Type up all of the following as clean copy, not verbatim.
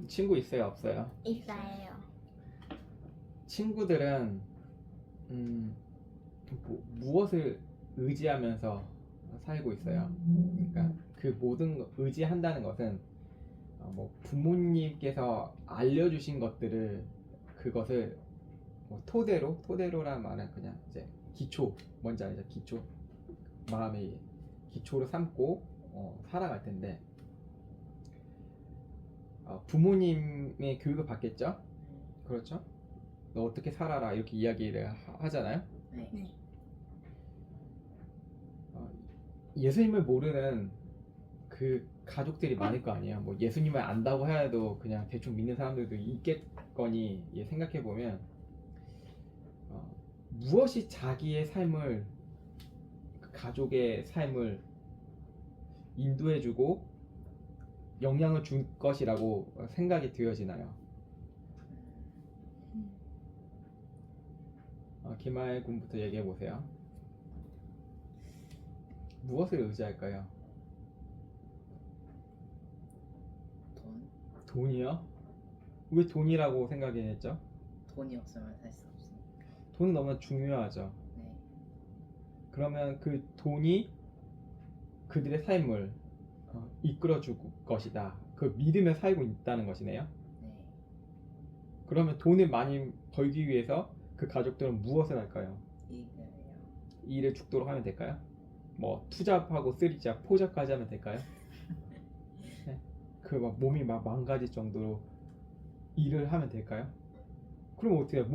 친구 있어요, 없어요? 있어요. 친구들은 무엇을 의지하면서 살고 있어요? 그러니까 그 모든 의지한다는 것은 뭐 부모님께서 알려주신 것들을 그것을 뭐 토대로란 말은 그냥 이제 기초, 뭔지 알죠? 기초, 마음의 기초로 삼고 살아갈 텐데 부모님의 교육을 받겠죠? 그렇죠? 너 어떻게 살아라 이렇게 이야기를 하잖아요. 네. 예수님을 모르는 그 가족들이 많을 거 아니에요. 뭐 예수님을 안다고 해도 그냥 대충 믿는 사람들도 있겠거니 생각해 보면 무엇이 자기의 삶을 가족의 삶을 인도해주고 영향을 줄 것이라고 생각이 되어지나요? 김하혜 군부터 얘기해 보세요. 무엇을 의지할까요? 돈? 돈이요? 왜 돈이라고 생각했죠? 돈이 없으면 살 수 없으니까. 돈은 너무 중요하죠. 네. 그러면 그 돈이 그들의 삶을 이끌어 줄 것이다. 그 믿으며 살고 있다는 것이네요. 네. 그러면 돈을 많이 벌기 위해서 그 가족들은 무엇을 할까요? 이거요. 일을 죽도록 하면 될까요? 뭐 투잡하고 쓰리잡, 포잡까지 하면 될까요? 네. 그 막 몸이 막 망가질 정도로 일을 하면 될까요? 그럼 어떻게 해요?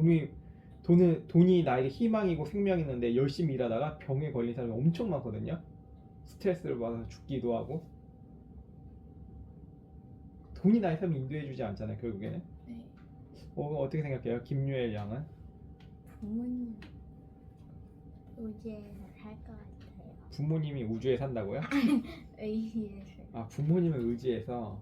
돈이 나에게 희망이고 생명이는데 열심히 일하다가 병에 걸린 사람이 엄청 많거든요. 스트레스를 받아서 죽기도 하고. 돈이 나의 삶을 인도해주지 않잖아요, 결국에는. 네. 어떻게 생각해요, 김유엘 양은? 부모님 의지해서 살 것 같아요. 부모님이 우주에 산다고요? 의지해서. 부모님을 의지해서.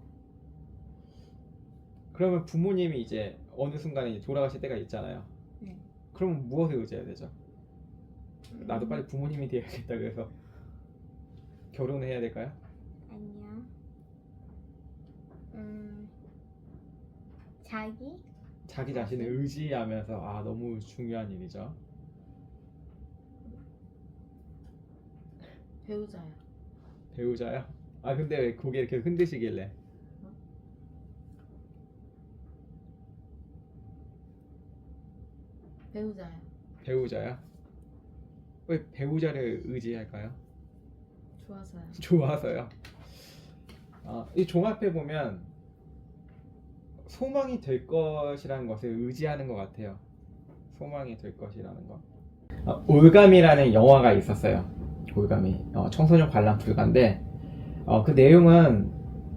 그러면 부모님이 이제 어느 순간에 이제 돌아가실 때가 있잖아요. 네. 그러면 무엇을 의지해야 되죠? 나도 빨리 부모님이 되어야겠다 그래서 결혼을 해야 될까요? 아니요. 자기 자신을 의지하면서 너무 중요한 일이죠. 배우자요. 배우자요? 근데 왜 고개 이렇게 흔드시길래? 배우자요. 배우자요? 왜 배우자를 의지할까요? 좋아서요. 좋아서요. 이 종합해 보면 소망이 될 것이라는 것을 의지하는 것 같아요. 소망이 될 것이라는 거. 올감이라는 영화가 있었어요. 올감이 청소년 관람 불가인데 그 내용은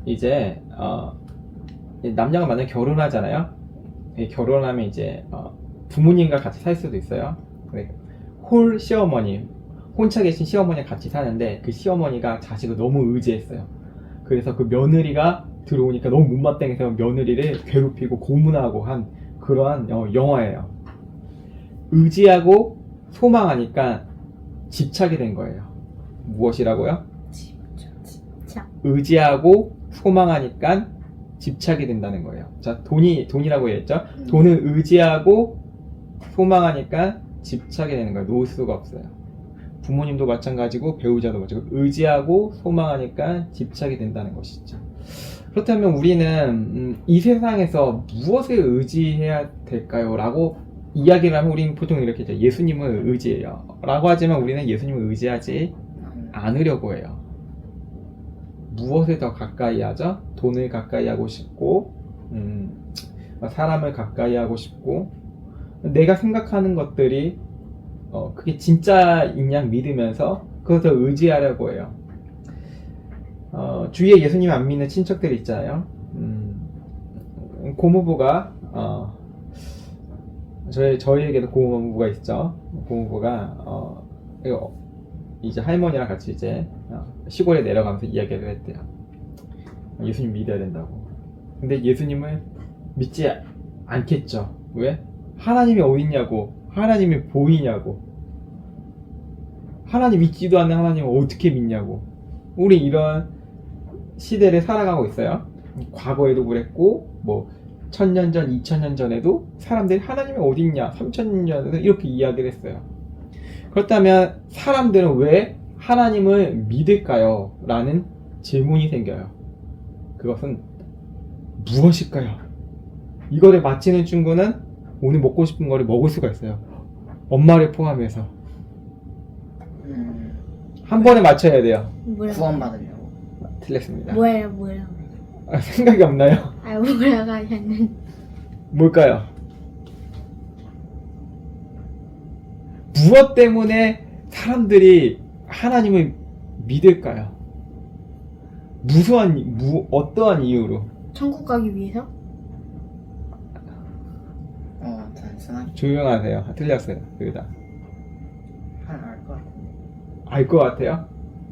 이제 남녀가 만약 결혼하잖아요. 결혼하면 이제 부모님과 같이 살 수도 있어요. 혼자 계신 시어머니랑 같이 사는데 그 시어머니가 자식을 너무 의지했어요. 그래서 그 며느리가 들어오니까 너무 못마땅해서 며느리를 괴롭히고 고문하고 한 그러한 영화예요. 의지하고 소망하니까 집착이 된 거예요. 무엇이라고요? 집착. 의지하고 소망하니까 집착이 된다는 거예요. 자, 돈이라고 했죠? 돈을 의지하고 소망하니까 집착이 되는 거예요. 놓을 수가 없어요. 부모님도 마찬가지고 배우자도 마찬가지고 의지하고 소망하니까 집착이 된다는 것이죠. 그렇다면 우리는 이 세상에서 무엇을 의지해야 될까요? 라고 이야기를 하면 우리는 보통 이렇게 했죠. 예수님을 의지해요 라고 하지만 우리는 예수님을 의지하지 않으려고 해요. 무엇을 더 가까이 하죠? 돈을 가까이 하고 싶고 사람을 가까이 하고 싶고 내가 생각하는 것들이 그게 진짜인 양 믿으면서 그것을 의지하려고 해요. 주위에 예수님 안 믿는 친척들 있잖아요. 고모부가 저희에게도 고모부가 있죠. 고모부가 이제 할머니랑 같이 이제 시골에 내려가면서 이야기를 했대요. 예수님 믿어야 된다고. 근데 예수님을 믿지 않겠죠. 왜? 하나님이 어디 있냐고. 하나님이 보이냐고. 하나님 믿지도 않는 하나님을 어떻게 믿냐고. 우리 이런 시대를 살아가고 있어요. 과거에도 그랬고 뭐 1000년 전, 2000년 전에도 사람들이 하나님이 어디 있냐, 3000년 전에도 이렇게 이야기를 했어요. 그렇다면 사람들은 왜 하나님을 믿을까요? 라는 질문이 생겨요. 그것은 무엇일까요? 이거를 맞히는 친구는 오늘 먹고 싶은 거를 먹을 수가 있어요. 엄마를 포함해서. 한 번에 맞춰야 돼요. 뭐야? 구원받으려고. 틀렸습니다. 뭐예요? 생각이 없나요? 아, 뭐라고 하셨는데. 뭘까요? 무엇 때문에 사람들이 하나님을 믿을까요? 어떠한 이유로? 천국 가기 위해서? 단순하게 조용하세요. 틀렸어요. 그다. 알것 같은데. 알 것 같아요?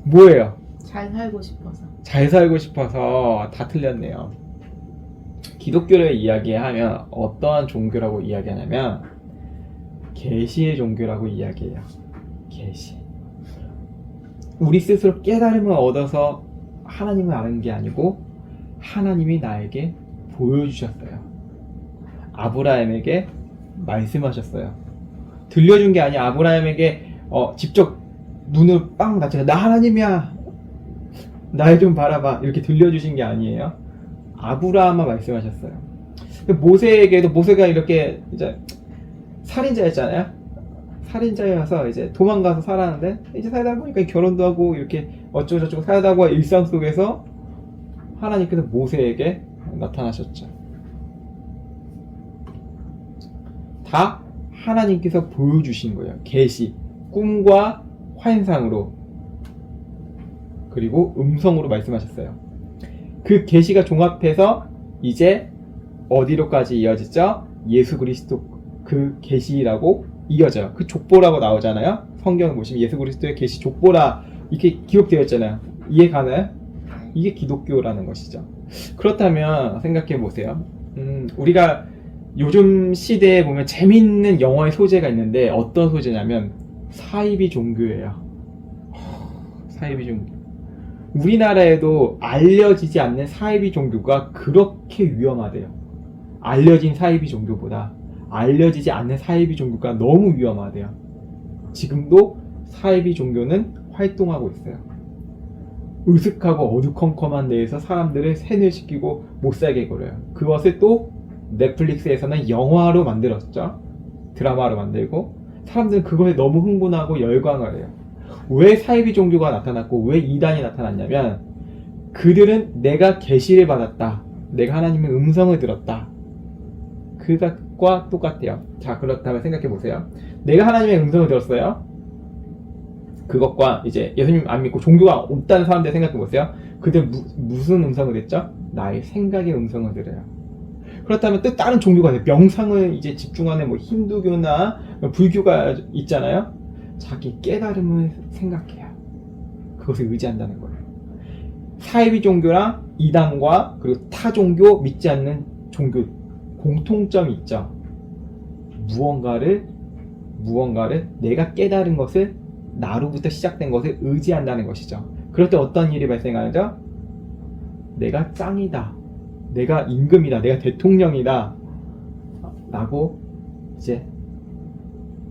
뭐예요? 잘 살고 싶어서. 잘 살고 싶어서 다 틀렸네요. 기독교를 이야기하면 어떠한 종교라고 이야기하냐면 계시의 종교라고 이야기해요. 계시. 우리 스스로 깨달음을 얻어서 하나님을 아는 게 아니고 하나님이 나에게 보여주셨어요. 아브라함에게 말씀하셨어요. 들려준 게 아니야. 아브라함에게 직접 눈을 빵 낮춰서 나 하나님이야, 날 좀 바라봐, 이렇게 들려주신 게 아니에요. 아브라함만 말씀하셨어요. 모세에게도, 모세가 이렇게 이제 살인자였잖아요. 살인자여서 이제 도망가서 살았는데 이제 살다 보니까 결혼도 하고 이렇게 어쩌고저쩌고 살다 보니 일상 속에서 하나님께서 모세에게 나타나셨죠. 다 하나님께서 보여주신 거예요. 계시, 꿈과 환상으로, 그리고 음성으로 말씀하셨어요. 그 계시가 종합해서 이제 어디로까지 이어지죠? 예수 그리스도 그 계시라고 이어져요. 그 족보라고 나오잖아요. 성경을 보시면 예수 그리스도의 계시 족보라 이렇게 기록되어 있잖아요. 이해 가나요? 이게 기독교라는 것이죠. 그렇다면 생각해 보세요. 우리가 요즘 시대에 보면 재밌는 영어의 소재가 있는데 어떤 소재냐면 사이비 종교예요. 사이비 종교. 우리나라에도 알려지지 않는 사이비 종교가 그렇게 위험하대요. 알려진 사이비 종교보다 알려지지 않는 사이비 종교가 너무 위험하대요. 지금도 사이비 종교는 활동하고 있어요. 으슥하고 어두컴컴한 데에서 사람들을 세뇌시키고 못살게 굴어요. 그것을 또 넷플릭스에서는 영화로 만들었죠. 드라마로 만들고 사람들은 그거에 너무 흥분하고 열광을 해요. 왜 사이비 종교가 나타났고 왜 이단이 나타났냐면 그들은 내가 계시를 받았다, 내가 하나님의 음성을 들었다, 그것과 똑같아요. 자, 그렇다면 생각해 보세요. 내가 하나님의 음성을 들었어요. 그것과 이제 예수님 안 믿고 종교가 없다는 사람들 생각해 보세요. 그들 무슨 음성을 듣죠? 나의 생각의 음성을 들어요. 그렇다면 또 다른 종교가 돼요. 명상을 이제 집중하는 뭐 힌두교나 불교가 있잖아요. 자기 깨달음을 생각해요. 그것을 의지한다는 거예요. 사이비 종교랑 이단과 그리고 타 종교, 믿지 않는 종교 공통점이 있죠. 무언가를 내가 깨달은 것을, 나로부터 시작된 것을 의지한다는 것이죠. 그럴 때 어떤 일이 발생하죠? 내가 짱이다, 내가 임금이다, 내가 대통령이다 라고 이제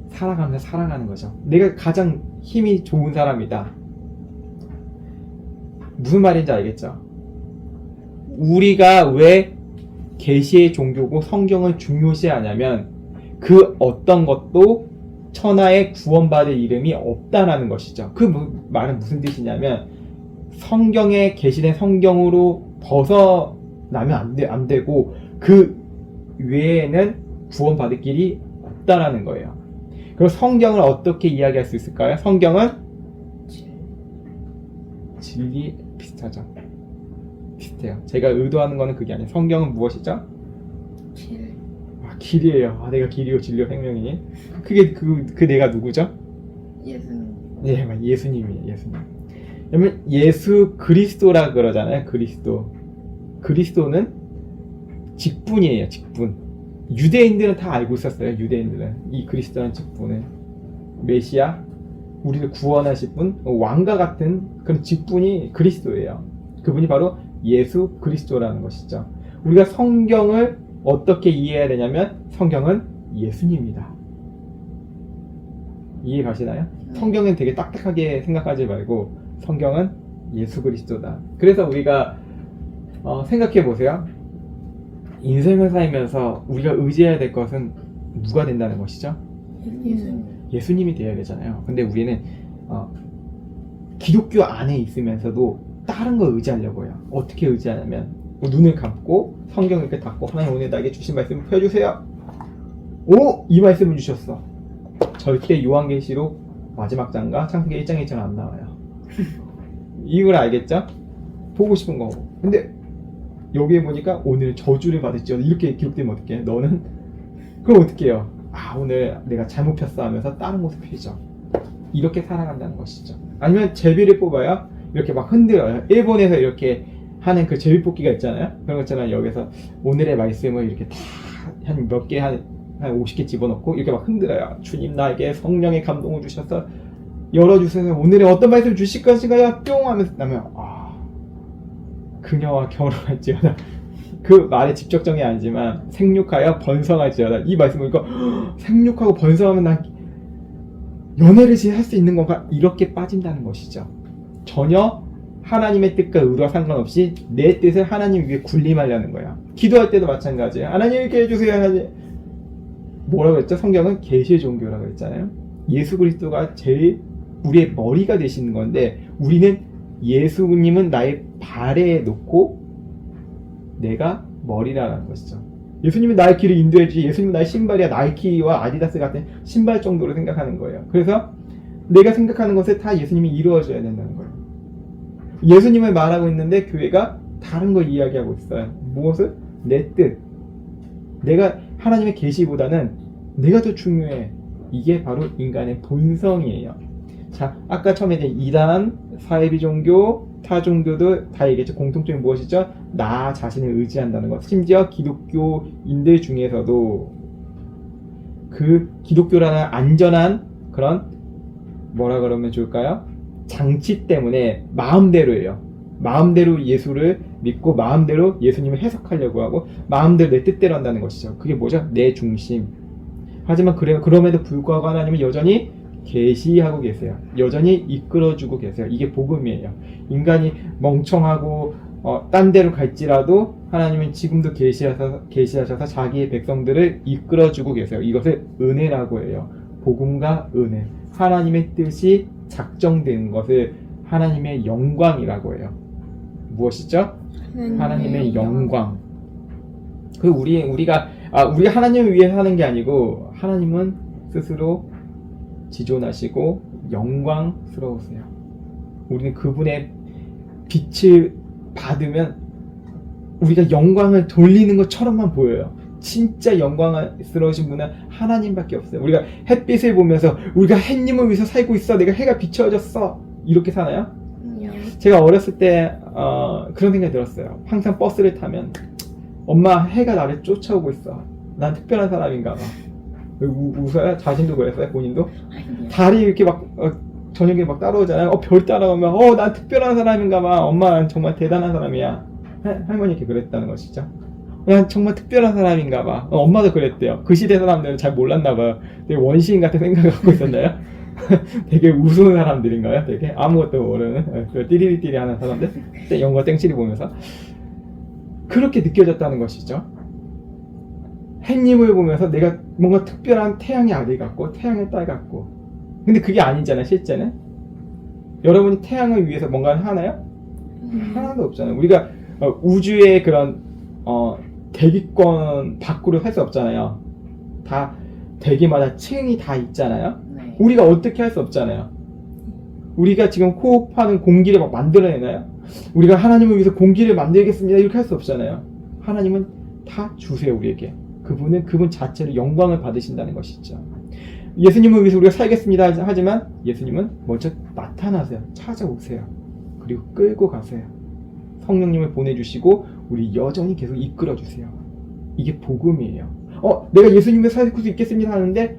살아가는 거죠. 내가 가장 힘이 좋은 사람이다. 무슨 말인지 알겠죠? 우리가 왜 계시의 종교고 성경을 중요시하냐면 그 어떤 것도 천하에 구원받을 이름이 없다라는 것이죠. 그 말은 무슨 뜻이냐면 성경에 계시된 성경으로 벗어나면 안 되고 그 외에는 구원받을 길이 없다라는 거예요. 그럼 성경을 어떻게 이야기할 수 있을까요? 성경은 진리 비슷하죠. 비슷해요. 제가 의도하는 거는 그게 아니에요. 성경은 무엇이죠? 길. 길이에요. 내가 길이요 진리요 생명이니. 그게 그 내가 누구죠? 예수님. 네, 예수님이에요. 예수님. 그러면 예수 그리스도라 그러잖아요. 그리스도는 직분이에요. 직분. 유대인들은 다 알고 있었어요. 유대인들은 이 그리스도라는 직분을, 메시아, 우리를 구원하실 분, 왕과 같은 그런 직분이 그리스도예요. 그분이 바로 예수 그리스도라는 것이죠. 우리가 성경을 어떻게 이해해야 되냐면 성경은 예수님이다. 이해 가시나요? 성경은 되게 딱딱하게 생각하지 말고 성경은 예수 그리스도다. 그래서 우리가 생각해 보세요. 인생을 살면서 우리가 의지해야 될 것은 누가 된다는 것이죠? 예수님. 예수님이 되어야 되잖아요. 근데 우리는 기독교 안에 있으면서도 다른 걸 의지하려고 해요. 어떻게 의지하냐면 눈을 감고 성경을 이렇게 닫고 하나님 오늘 나에게 주신 말씀을 펴주세요. 오! 이 말씀을 주셨어. 절대 요한계시록 마지막 장과 창세기 1장 1장 안 나와요. 이걸 알겠죠? 보고 싶은 거고. 근데 여기에 보니까 오늘 저주를 받을지어다 이렇게 기록되면 어떡해? 너는? 그럼 어떻게 해요? 오늘 내가 잘못 폈어 하면서 다른 곳에 펴죠. 이렇게 살아간다는 것이죠. 아니면 제비를 뽑아요. 이렇게 막 흔들어요. 일본에서 이렇게 하는 그 제비 뽑기가 있잖아요. 그런 것처럼 여기서 오늘의 말씀을 이렇게 다 한 몇 개 한 50개 집어넣고 이렇게 막 흔들어요. 주님 나에게 성령의 감동을 주셔서 열어주세요. 오늘의 어떤 말씀을 주실 것인가요? 뿅 하면서 나면 그녀와 결혼할지어다. 그 말의 직접정이 아니지만 생육하여 번성할지어다. 이 말씀을 읽고 생육하고 번성하면 난 연애를 할 수 있는 건가? 이렇게 빠진다는 것이죠. 전혀 하나님의 뜻과 의도와 상관없이 내 뜻을 하나님 위에 군림하려는 거야. 기도할 때도 마찬가지예요. 하나님 이렇게 해주세요. 하나님. 뭐라고 했죠? 성경은 계시의 종교라고 했잖아요. 예수 그리스도가 제일 우리의 머리가 되시는 건데 우리는 예수님은 나의 발에 놓고 내가 머리라는 것이죠. 예수님은 나의 길을 인도해주지 예수님은 나의 신발이야. 나이키와 아디다스 같은 신발 정도로 생각하는 거예요. 그래서 내가 생각하는 것을 다 예수님이 이루어줘야 된다는 거예요. 예수님을 말하고 있는데 교회가 다른 걸 이야기하고 있어요. 무엇을? 내 뜻. 내가 하나님의 계시보다는 내가 더 중요해. 이게 바로 인간의 본성이에요. 자, 아까 처음에 이단, 사이비 종교, 타 종교도 다 얘기했죠. 공통점이 무엇이죠? 나 자신을 의지한다는 것. 심지어 기독교인들 중에서도 그 기독교라는 안전한 그런 뭐라 그러면 좋을까요? 장치 때문에 마음대로 해요. 마음대로 예수를 믿고 마음대로 예수님을 해석하려고 하고 마음대로 내 뜻대로 한다는 것이죠. 그게 뭐죠? 내 중심. 하지만 그럼에도 불구하고 하나님은 여전히 계시하고 계세요. 여전히 이끌어주고 계세요. 이게 복음이에요. 인간이 멍청하고 딴 데로 갈지라도 하나님은 지금도 계시하셔서 자기의 백성들을 이끌어주고 계세요. 이것을 은혜라고 해요. 복음과 은혜. 하나님의 뜻이 작정된 것을 하나님의 영광이라고 해요. 무엇이죠? 하나님의 영광. 그 우리가 하나님을 위해 사는 게 아니고 하나님은 스스로 지존하시고 영광스러우세요. 우리는 그분의 빛을 받으면 우리가 영광을 돌리는 것처럼만 보여요. 진짜 영광스러우신 분은 하나님밖에 없어요. 우리가 햇빛을 보면서 우리가 햇님을 위해서 살고 있어. 내가 해가 비춰졌어. 이렇게 사나요? 제가 어렸을 때 그런 생각이 들었어요. 항상 버스를 타면 엄마 해가 나를 쫓아오고 있어. 난 특별한 사람인가 봐. 웃어요? 자신도 그랬어요? 본인도? 달이 이렇게 막 저녁에 막 따라오잖아요. 별 따라오면 난 특별한 사람인가 봐. 엄마 난 정말 대단한 사람이야. 할머니 이렇게 그랬다는 것이죠. 난 정말 특별한 사람인가 봐. 엄마도 그랬대요. 그 시대 사람들은 잘 몰랐나 봐요. 되게 원시인 같은 생각을 갖고 있었나요? 되게 우스운 사람들인가요? 되게 아무것도 모르는 띠리리띠리 하는 사람들? 영화 땡치리 보면서 그렇게 느껴졌다는 것이죠. 햇님을 보면서 내가 뭔가 특별한 태양의 아들 같고 태양의 딸 같고 근데 그게 아니잖아요. 실제는 여러분이 태양을 위해서 뭔가를 하나요? 하나도 없잖아요. 우리가 우주의 그런 대기권 밖으로 살 수 없잖아요. 다 대기마다 층이 다 있잖아요. 네. 우리가 어떻게 할 수 없잖아요. 우리가 지금 호흡하는 공기를 막 만들어내나요? 우리가 하나님을 위해서 공기를 만들겠습니다 이렇게 할 수 없잖아요. 하나님은 다 주세요. 우리에게. 그분은 그분 자체로 영광을 받으신다는 것이죠. 예수님을 위해서 우리가 살겠습니다 하지만 예수님은 먼저 나타나세요. 찾아오세요. 그리고 끌고 가세요. 성령님을 보내주시고 우리 여전히 계속 이끌어주세요. 이게 복음이에요. 내가 예수님을 살 수 있겠습니다 하는데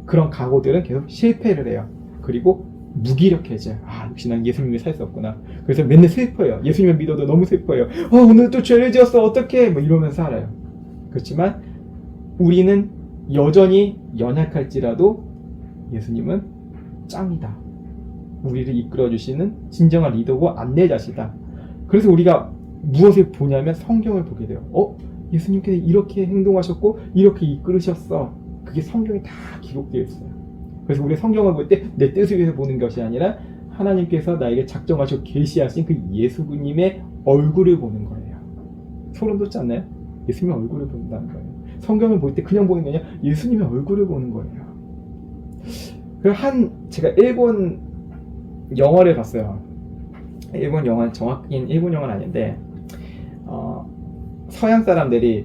그런 각오들은 계속 실패를 해요. 그리고 무기력해져. 아, 역시 난 예수님을 살 수 없구나. 그래서 맨날 슬퍼요. 예수님을 믿어도 너무 슬퍼요. 오늘 또 죄를 지었어. 어떡해. 뭐 이러면서 살아요. 그렇지만 우리는 여전히 연약할지라도 예수님은 짱이다. 우리를 이끌어주시는 진정한 리더고 안내자시다. 그래서 우리가 무엇을 보냐면 성경을 보게 돼요. 예수님께서 이렇게 행동하셨고 이렇게 이끌으셨어. 그게 성경에 다 기록되어 있어요. 그래서 우리 성경을 볼 때 내 뜻을 위해서 보는 것이 아니라 하나님께서 나에게 작정하시고 계시하신 그 예수님의 얼굴을 보는 거예요. 소름 돋지 않나요? 예수님의 얼굴을 본다는 거예요. 성경을 볼 때 그냥 보는 게 아니라 예수님의 얼굴을 보는 거예요. 제가 일본 영화를 봤어요. 일본 영화, 정확히는 일본 영화는 아닌데 서양 사람들이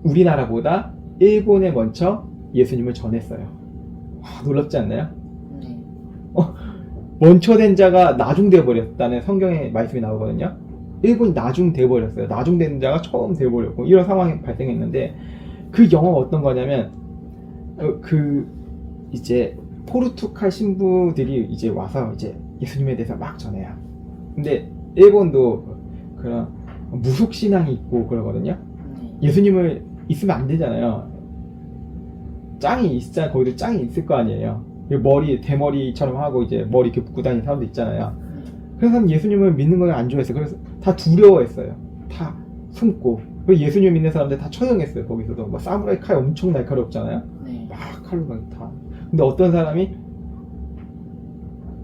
우리나라보다 일본에 먼저 예수님을 전했어요. 놀랍지 않나요? 네. 먼저 자가 나중되어 버렸다는 성경의 말씀이 나오거든요. 일본이 나중되어 버렸어요. 나중된 자가 처음 되어 버렸고 이런 상황이 발생했는데 그 영화가 어떤 거냐면 이제 포르투갈 신부들이 이제 와서 이제 예수님에 대해서 막 전해요. 근데 일본도 그런 무속 신앙이 있고 그러거든요. 예수님을 있으면 안 되잖아요. 짱이 있잖아요. 거기도 짱이 있을 거 아니에요. 머리 대머리처럼 하고 이제 머리 이렇게 묶고 다니는 사람도 있잖아요. 그래서 예수님을 믿는 걸 안 좋아했어요. 그래서 다 두려워했어요. 다 숨고. 그리고 예수님 믿는 사람들 다 처형했어요. 거기서도 막 사무라이 칼 엄청 날카롭잖아요. 네. 막 칼로 막 다. 근데 어떤 사람이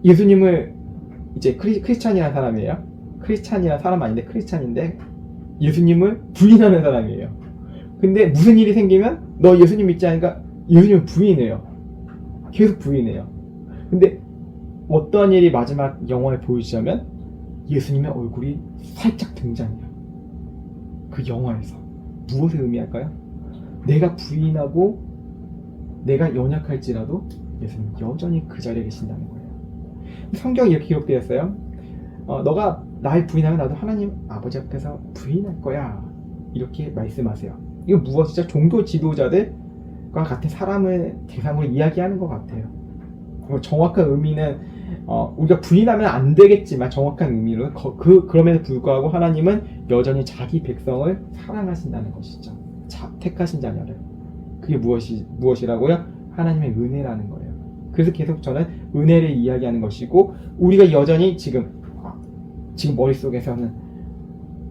예수님을 이제 크리스찬이라는 사람이에요. 크리스찬이라는 사람 아닌데 크리스찬인데 예수님을 부인하는 사람이에요. 근데 무슨 일이 생기면 너 예수님 믿지 않으니까 예수님을 부인해요. 계속 부인해요. 근데 어떤 일이 마지막 영화에 보여주자면 예수님의 얼굴이 살짝 등장해요. 그 영화에서. 무엇을 의미할까요? 내가 부인하고 내가 연약할지라도 예수님은 여전히 그 자리에 계신다는 거예요. 성경에 이렇게 기록되어 있어요. 너가 날 부인하면 나도 하나님 아버지 앞에서 부인할 거야. 이렇게 말씀하세요. 이거 무엇이죠? 종교 지도자들과 같은 사람을 대상으로 이야기하는 것 같아요. 정확한 의미는 우리가 부인하면 안 되겠지만 정확한 의미로 그럼에도 불구하고 하나님은 여전히 자기 백성을 사랑하신다는 것이죠. 택하신 자녀를. 그게 무엇이라고요? 하나님의 은혜라는 거예요. 그래서 계속 저는 은혜를 이야기하는 것이고 우리가 여전히 지금 머릿속에서는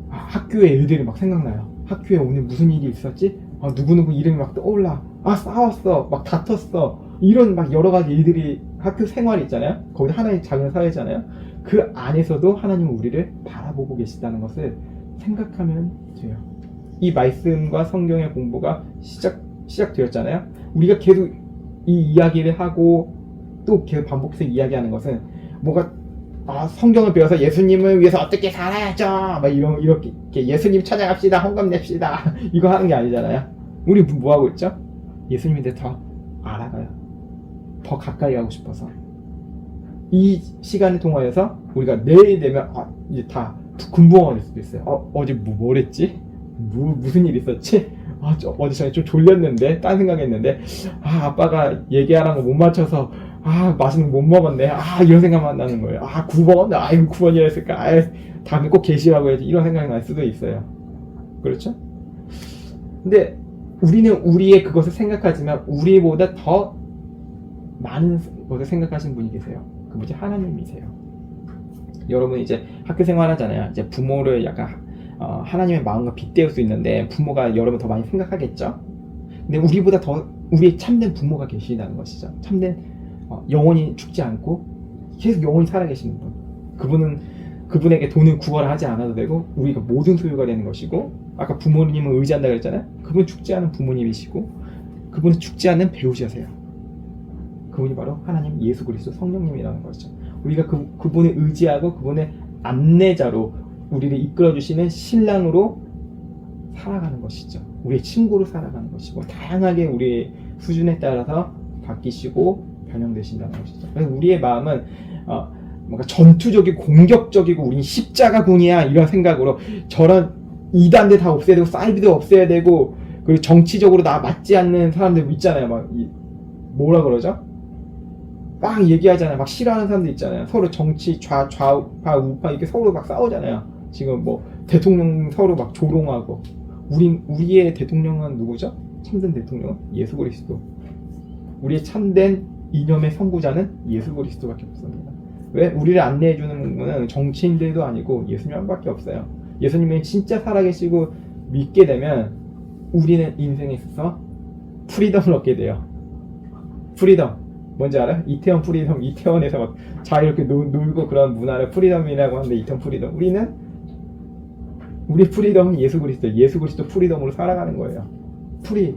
학교의 일들이 막 생각나요. 학교에 오늘 무슨 일이 있었지? 누구누구 이름이 막 떠올라. 싸웠어. 막 다퉜어. 이런 막 여러 가지 일들이 학교 생활이 있잖아요. 거기 하나의 작은 사회잖아요. 그 안에서도 하나님은 우리를 바라보고 계시다는 것을 생각하면 돼요. 이 말씀과 성경의 공부가 시작되었잖아요. 우리가 계속 이 이야기를 하고 또 계속 반복해서 이야기하는 것은 뭐가 성경을 배워서 예수님을 위해서 어떻게 살아야죠 막 이렇게 예수님 찬양합시다 헌금 냅시다 이거 하는 게 아니잖아요. 우리 뭐 하고 있죠? 예수님에 대해 더 알아가요. 더 가까이 가고 싶어서 이 시간을 통하여서 우리가 내일 되면 이제 다 군부엉이 될 수도 있어요. 어제 뭘 했지? 무슨 일 있었지? 어제 전에 좀 졸렸는데 딴 생각했는데 아빠가 얘기하라는 거 못 맞춰서 맛있는 거 못 먹었네. 이런 생각만 나는 거예요. 9번? 이거 9번이라 했을까? 다음에 꼭 계시라고 해야지. 이런 생각이 날 수도 있어요. 그렇죠? 근데 우리는 우리의 그것을 생각하지만 우리보다 더 많은 것을 생각하시는 분이 계세요. 그분이 하나님이세요. 여러분 이제 학교 생활 하잖아요. 이제 부모를 약간 하나님의 마음과 빗대울 수 있는데 부모가 여러분 더 많이 생각하겠죠? 근데 우리보다 더 우리의 참된 부모가 계시다는 것이죠. 참된 영원히 죽지 않고 계속 영원히 살아계시는 분. 그분에게 돈을 구하라 하지 않아도 되고 우리가 모든 소유가 되는 것이고 아까 부모님을 의지한다 그랬잖아요. 그분은 죽지 않은 부모님이시고 그분은 죽지 않는 배우자세요. 그분이 바로 하나님 예수 그리스도 성령님이라는 것이죠. 우리가 그분을 의지하고 그분의 안내자로 우리를 이끌어주시는 신랑으로 살아가는 것이죠. 우리의 친구로 살아가는 것이고 다양하게 우리의 수준에 따라서 바뀌시고 변형되신다는 것이죠. 그래서 우리의 마음은 뭔가 전투적이고 공격적이고 우린 십자가군이야 이런 생각으로 저런 이단들 다 없애야 되고 사이비도 없애야 되고 그리고 정치적으로 나 맞지 않는 사람들 있잖아요. 막 뭐라 그러죠? 막 얘기하잖아요. 막 싫어하는 사람들 있잖아요. 서로 정치 좌우파 우파 이렇게 서로 막 싸우잖아요. 지금 뭐 대통령 서로 막 조롱하고 우리의 대통령은 누구죠? 참된 대통령은 예수 그리스도. 우리의 참된 이념의 선구자는 예수 그리스도밖에 없습니다. 왜? 우리를 안내해주는 분은 정치인들도 아니고 예수님 한 밖에 없어요. 예수님이 진짜 살아계시고 믿게 되면 우리는 인생에 있어서 프리덤을 얻게 돼요. 프리덤. 뭔지 알아요? 이태원 프리덤. 이태원에서 막 자유롭게 놀고 그런 문화를 프리덤이라고 하는데 이태원 프리덤. 우리 프리덤은 예수 그리스도 프리덤으로 살아가는 거예요.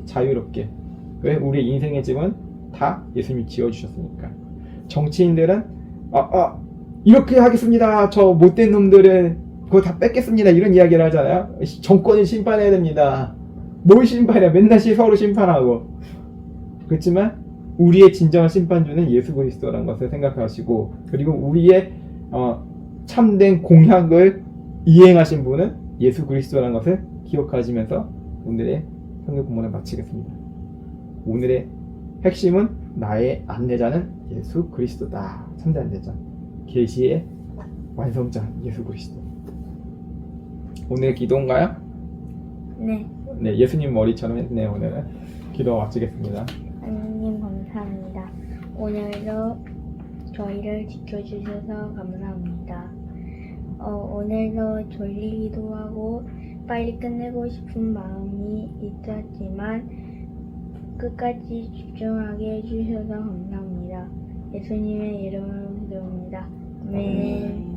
자유롭게. 왜? 우리 인생의 집은 다 예수님이 지어주셨으니까. 정치인들은 이렇게 하겠습니다. 저 못된 놈들은 그거 다 뺏겠습니다. 이런 이야기를 하잖아요. 정권을 심판해야 됩니다. 뭘 심판해야? 맨날 서로 심판하고. 그렇지만 우리의 진정한 심판주는 예수 그리스도라는 것을 생각하시고, 그리고 우리의 참된 공약을 이행하신 분은 예수 그리스도라는 것을 기억하시면서 오늘의 성경 본문을 마치겠습니다. 오늘의 핵심은 나의 안내자는 예수 그리스도다. 참된 안내자, 계시의 완성자 예수 그리스도. 오늘의 기도인가요? 네. 네, 예수님 머리처럼 했네요. 오늘은 기도 마치겠습니다. 하나님 감사합니다. 오늘도 저희를 지켜주셔서 감사합니다. 오늘도 졸리기도 하고 빨리 끝내고 싶은 마음이 있었지만 끝까지 집중하게 해주셔서 감사합니다. 예수님의 이름으로 기도합니다. 아멘.